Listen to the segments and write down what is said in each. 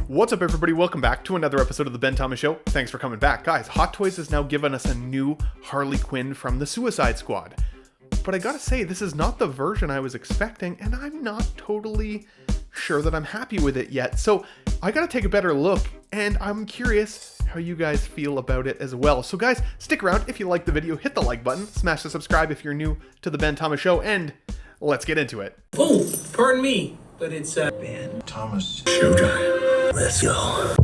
What's up, everybody? Welcome back to another episode of the Ben Thomas Show. Thanks for coming back. Guys, Hot Toys has now given us a new Harley Quinn from the Suicide Squad. But I gotta say, this is not the version I was expecting, and I'm not totally sure that I'm happy with it yet. So I gotta take a better look, and I'm curious how you guys feel about it as well. So guys, stick around. If you like the video, hit the like button, smash the subscribe if you're new to the Ben Thomas Show, and let's get into it. Oh, pardon me, but it's Ben Thomas Showtime. Let's go.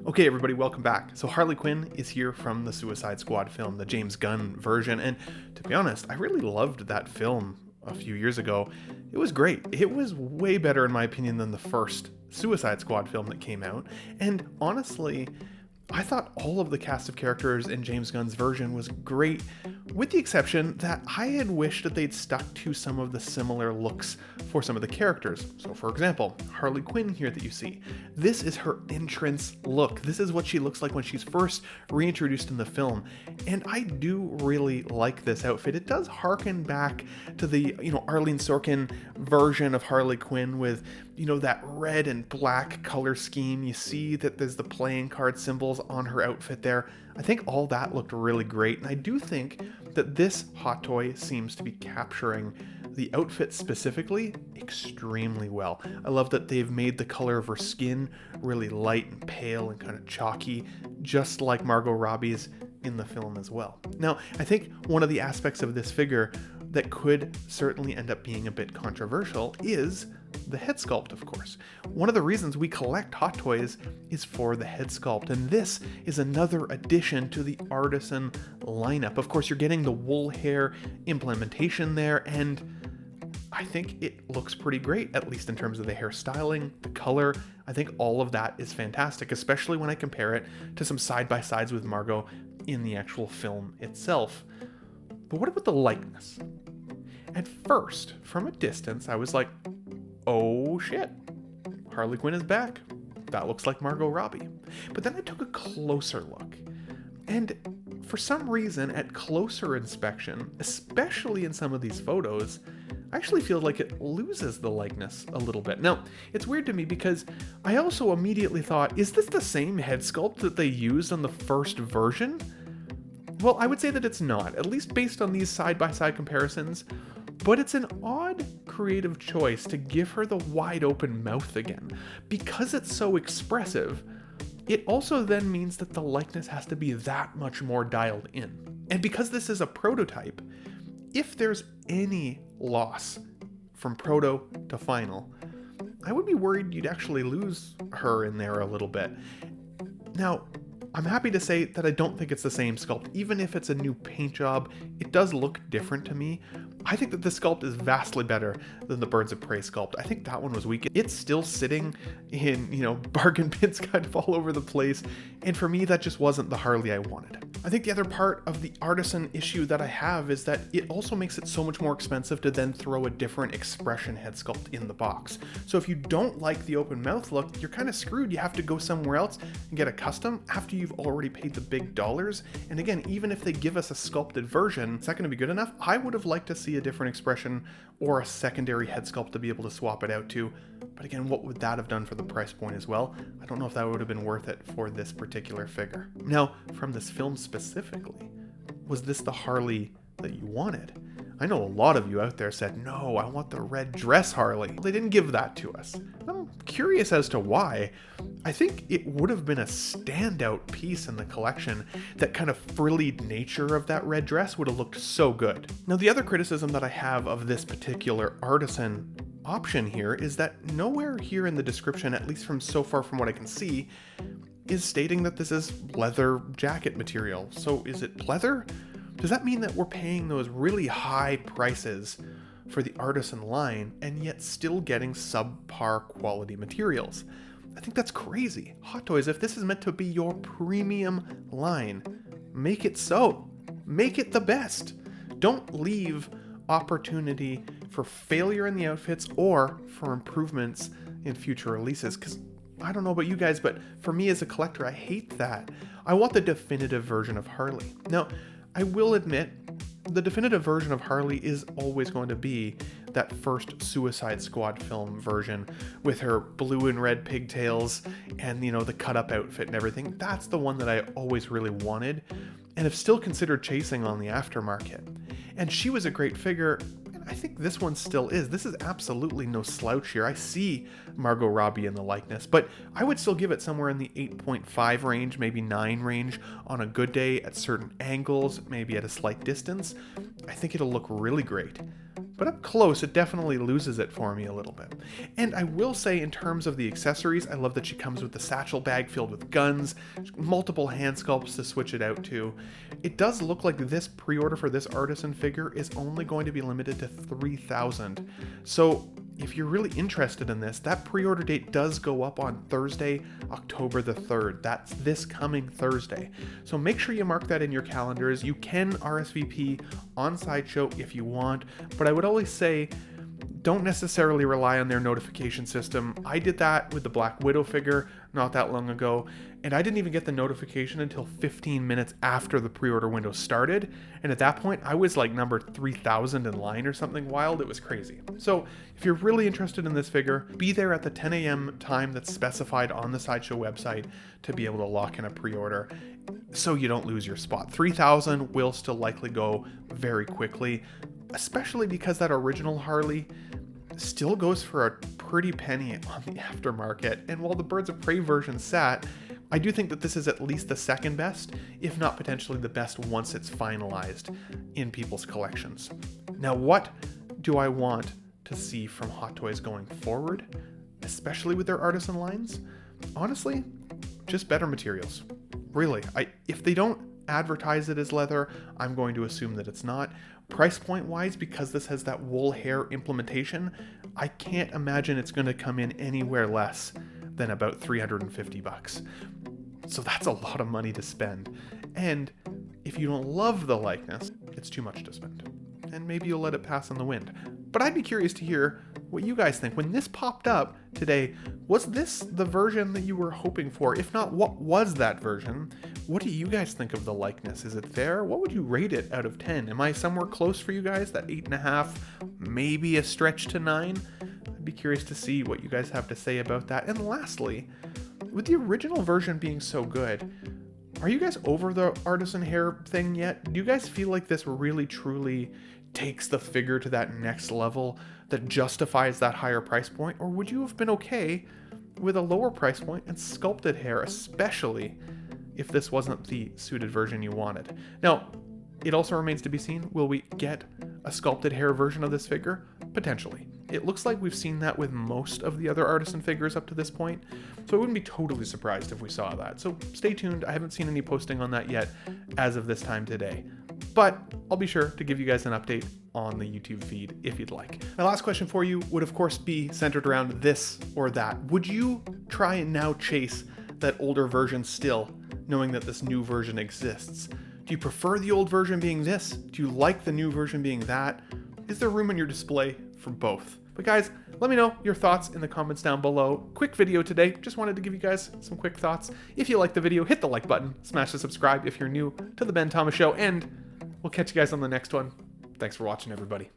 Okay, everybody, welcome back. So Harley Quinn is here from the Suicide Squad film, the James Gunn version, and to be honest, I really loved that film a few years ago. It was great. It was way better, in my opinion, than the first Suicide Squad film that came out, and honestly, I thought all of the cast of characters in James Gunn's version was great, with the exception that I had wished that they'd stuck to some of the similar looks for some of the characters. So for example, Harley Quinn here that you see, this is her entrance look. This is what she looks like when she's first reintroduced in the film, and I do really like this outfit. It does harken back to the, Arlene Sorkin version of Harley Quinn with, that red and black color scheme. You see that there's the playing card symbols on her outfit there. I think all that looked really great, and I do think that this hot toy seems to be capturing the outfit specifically extremely well. I love that they've made the color of her skin really light and pale and kind of chalky, just like Margot Robbie's in the film as well. Now, I think one of the aspects of this figure that could certainly end up being a bit controversial is the head sculpt, of course. One of the reasons we collect Hot Toys is for the head sculpt, and this is another addition to the Artisan lineup. Of course, you're getting the wool hair implementation there, and I think it looks pretty great, at least in terms of the hairstyling, the color. I think all of that is fantastic, especially when I compare it to some side-by-sides with Margot in the actual film itself. But what about the likeness? At first, from a distance, I was like, oh shit, Harley Quinn is back. That looks like Margot Robbie. But then I took a closer look, and for some reason, at closer inspection, especially in some of these photos, I actually feel like it loses the likeness a little bit. Now, it's weird to me because I also immediately thought, is this the same head sculpt that they used on the first version? Well, I would say that it's not, at least based on these side-by-side comparisons, but it's an odd creative choice to give her the wide open mouth again. Because it's so expressive, it also then means that the likeness has to be that much more dialed in. And because this is a prototype, if there's any loss from proto to final, I would be worried you'd actually lose her in there a little bit. Now, I'm happy to say that I don't think it's the same sculpt. Even if it's a new paint job, it does look different to me. I think that this sculpt is vastly better than the Birds of Prey sculpt. I think that one was weak. It's still sitting in, bargain bins kind of all over the place. And for me, that just wasn't the Harley I wanted. I think the other part of the Artisan issue that I have is that it also makes it so much more expensive to then throw a different expression head sculpt in the box. So if you don't like the open mouth look, you're kind of screwed. You have to go somewhere else and get a custom after you've already paid the big dollars. And again, even if they give us a sculpted version, it's not going to be good enough. I would have liked to see a different expression or a secondary head sculpt to be able to swap it out to. But again, what would that have done for the price point as well? I don't know if that would have been worth it for this particular figure. Now, from this film specifically, was this the Harley that you wanted? I know a lot of you out there said, no, I want the red dress Harley. They didn't give that to us. I'm curious as to why. I think it would have been a standout piece in the collection. That kind of frilly nature of that red dress would have looked so good. Now, the other criticism that I have of this particular Artisan option here is that nowhere here in the description, at least from so far from what I can see, is stating that this is leather jacket material. So is it leather? Does that mean that we're paying those really high prices for the Artisan line and yet still getting subpar quality materials? I think that's crazy. Hot Toys, if this is meant to be your premium line, make it so. Make it the best. Don't leave opportunity for failure in the outfits or for improvements in future releases, because I don't know about you guys, but for me as a collector, I hate that. I want the definitive version of Harley. Now, I will admit, the definitive version of Harley is always going to be that first Suicide Squad film version with her blue and red pigtails and, the cut-up outfit and everything. That's the one that I always really wanted and have still considered chasing on the aftermarket. And she was a great figure, and I think this one still is. This is absolutely no slouch here. I see Margot Robbie in the likeness, but I would still give it somewhere in the 8.5 range, maybe 9 range on a good day at certain angles, maybe at a slight distance. I think it'll look really great. But up close, it definitely loses it for me a little bit. And I will say, in terms of the accessories, I love that she comes with the satchel bag filled with guns, multiple hand sculpts to switch it out to. It does look like this pre-order for this artisan figure is only going to be limited to 3,000. So if you're really interested in this, that pre-order date does go up on Thursday, October the 3rd. That's this coming Thursday. So make sure you mark that in your calendars. You can RSVP on Sideshow if you want, but I would always say don't necessarily rely on their notification system. I did that with the Black Widow figure not that long ago, and I didn't even get the notification until 15 minutes after the pre-order window started, and at that point I was like number 3,000 in line or something wild. It was crazy. So if you're really interested in this figure, be there at the 10 a.m. time that's specified on the Sideshow website to be able to lock in a pre-order so you don't lose your spot. 3,000 will still likely go very quickly, especially because that original Harley still goes for a pretty penny on the aftermarket. And while the Birds of Prey version sat, I do think that this is at least the second best, if not potentially the best once it's finalized in people's collections. Now, what do I want to see from Hot Toys going forward, especially with their artisan lines? Honestly, just better materials. Really, if they don't advertise it as leather, I'm going to assume that it's not. Price point wise, because this has that wool hair implementation, I can't imagine it's going to come in anywhere less than about 350 bucks. So that's a lot of money to spend. And if you don't love the likeness, it's too much to spend. And maybe you'll let it pass in the wind. But I'd be curious to hear what you guys think. When this popped up today, was this the version that you were hoping for? If not, what was that version? What do you guys think of the likeness? Is it there? What would you rate it out of 10? Am I somewhere close for you guys? That 8.5, maybe a stretch to 9? I'd be curious to see what you guys have to say about that. And lastly, with the original version being so good, are you guys over the artisan hair thing yet? Do you guys feel like this really truly takes the figure to that next level that justifies that higher price point? Or would you have been okay with a lower price point and sculpted hair, especially if this wasn't the suited version you wanted? Now, it also remains to be seen, will we get a sculpted hair version of this figure? Potentially. It looks like we've seen that with most of the other artisan figures up to this point, so I wouldn't be totally surprised if we saw that. So stay tuned. I haven't seen any posting on that yet as of this time today, but I'll be sure to give you guys an update on the YouTube feed if you'd like. My last question for you would of course be centered around this or that. Would you try and now chase that older version still, knowing that this new version exists? Do you prefer the old version being this? Do you like the new version being that? Is there room on your display for both? But guys, let me know your thoughts in the comments down below. Quick video today. Just wanted to give you guys some quick thoughts. If you like the video, hit the like button, smash the subscribe if you're new to the Ben Thomas Show, and we'll catch you guys on the next one. Thanks for watching, everybody.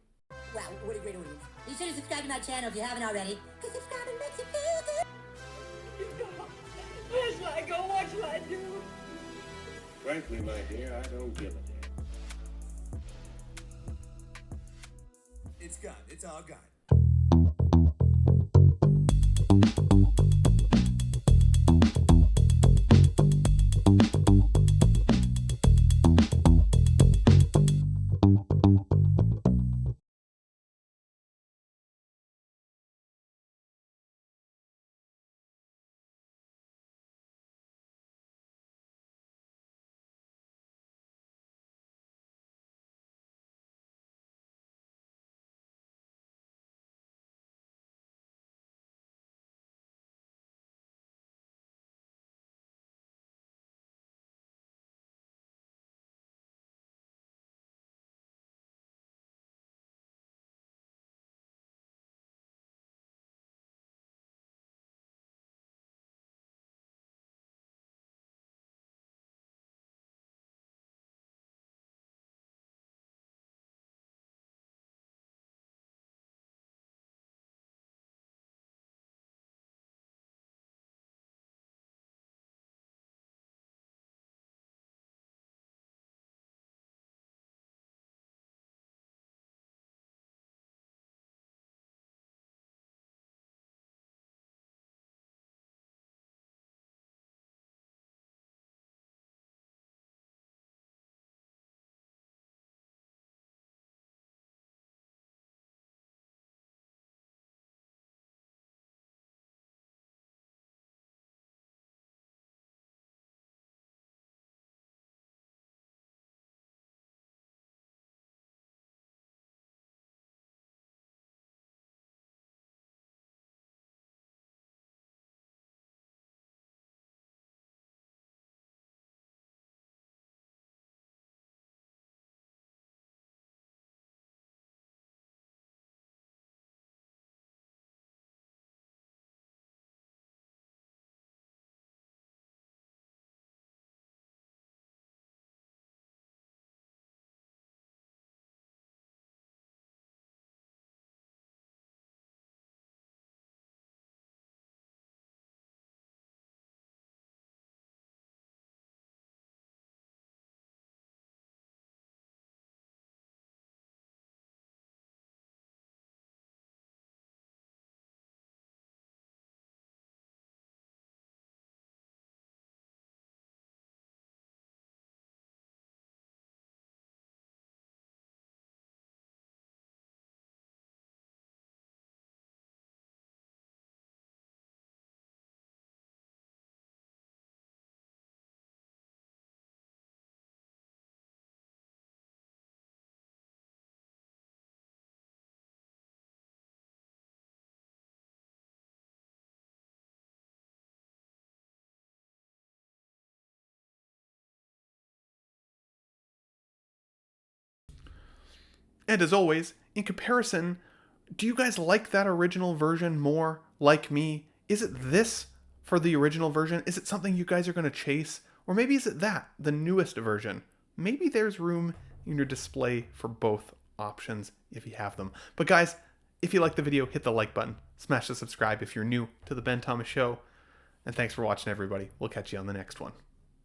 Wow, what a great audience. Be sure to subscribe to my channel if you haven't already. Because subscribing makes you feel good. Where shall I go? What shall I do? Frankly, my dear, I don't give a damn. It's gone. It's all gone. And as always, in comparison, do you guys like that original version more, like me? Is it this for the original version? Is it something you guys are going to chase? Or maybe is it that, the newest version? Maybe there's room in your display for both options if you have them. But guys, if you like the video, hit the like button. Smash the subscribe if you're new to the Ben Thomas Show. And thanks for watching, everybody. We'll catch you on the next one.